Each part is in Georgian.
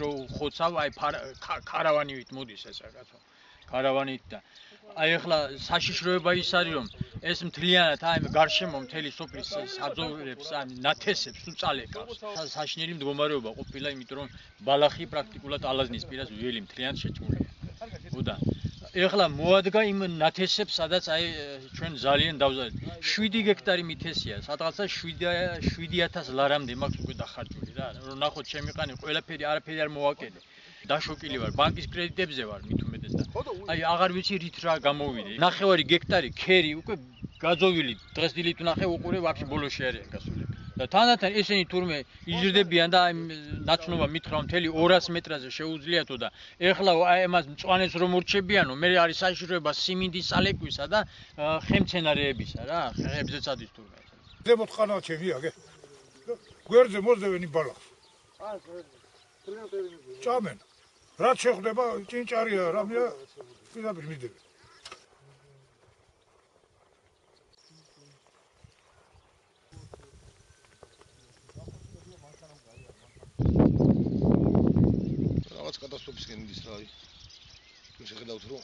რო ხოცავ აი ქარავანით მოდის ეს რაღაცა ქარავანით და აი ახლა საშიშროება ის არის რომ ეს მთლიანად აი გარშემო მთელი სოფლის საძოვრებს ან ნათესებს უწალეკავს საშინელი მდგომარეობა ყოფილა იმიტომ რომ ბალახი პრაქტიკულად ალაზნის პირას ველი მთლიანად შეჭმულია უდან ეხლა მოადგა იმ ნათესებს სადაც აი ჩვენ ძალიან დავზარდეთ 7 გექტარი მითესია სადღაცა 7000 ლარამდე მაქვს უკვე დახარჯული რა რომ ნახოთ შემიყანე ყველაფერი არაფერი არ მოვაკედე დაშოკილი ვარ ბანკის კრედიტებზე ვარ მით უმეტეს და აი აღარ ვიცი რით რა გამოვიდე 9 გექტარი ქერი უკვე გაძოვილი დღეს დილით ვნახე უყურე ვაფშე ბოლოში არიან გასულები და თანდათან ესენი თურმე იზრდებიან და აი ნაცნობა მითხრა მთელი 200 მეტრაზე შეუძლიათო და ეხლა აი ამას მწვანეს რომ ურჩებიანო მე არის საშიშროება სიმინდის სალეკვისა და ხემცენარეებისა რა ხეებზეც ადის თურმე ზემოთ ხანა ჩემი აგე გვერდზე მოძდევენი ბალახს ჭამენ რაც შეხვდება ჭინჭარია რამეა პირდაპირ მიდები რაღაც კატასტროფისკენ მიდის რა აი თქვენ შეხედავთ რომ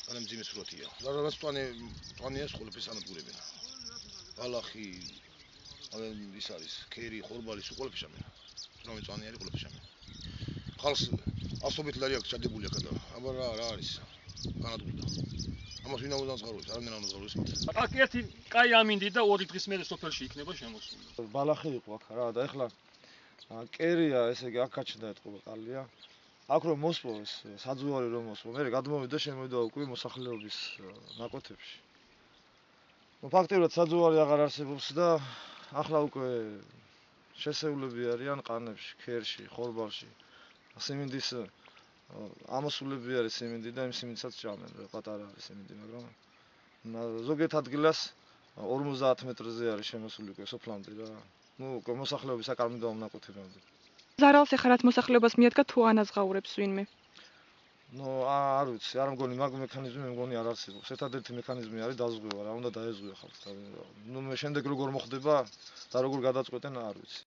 ძალიან მძიმე სურათია რაღაც ტვანიას ხოლმე სანადგურებენ ბალახი ის არის ქერი ხორბალი სულ ყველაფერი შამენ რომ ტვანი არის ყველაფერი შამენ ხალხს ასობით ლარი აქვს ჩადებული აქ და აბა რა არის განადგურდა ამას ვინ ამოძანწყაროს არამედ ამოძანწყაროს აქ ერთი კაი ამინდი და 2 დღის მერე სოფელში იქნება შემოსული ბალახი იყო აქ რა და ეხლა კერია ესე იგი აქ გაჩნდა ეთყობა კალია აქ რომ მოსპო ეს საძუარი რომ მოსპო მე გადმოვიდა შემოვიდა უკვე მოსახლეობის ნაკვეთებში ნუ ფაქტიურად საძუარი აღარ არსებობს და ახლა უკვე შესეულები არიან ყანებში ქერში ხორბალში სიმინდის ამოსულები არის სიმინდი და იმ სიმინდსაც ჭამენ პატარა არის სიმინდი მაგრამ ზოგიერთ ადგილას 50 მეტრზე არის შემოსული უკვე სოფლამდე რა ნუ მოსახლეობის აქ არ მინდა ნაკვეთებამდე ზარალს ეხლა რაც მოსახლეობას მიადგა თუ ანაზღაურებს ვინმე ნუ არ ვიცი არ მგონი მაგ მექანიზმი მე მგონი არ არსებობს ერთადერთი მექანიზმი არის დაზღვევა რა უნდა დაეზღვია ხალხს ნუ მე შემდეგ როგორ მოხდება და როგორ გადაწყვეტენ არ ვიცი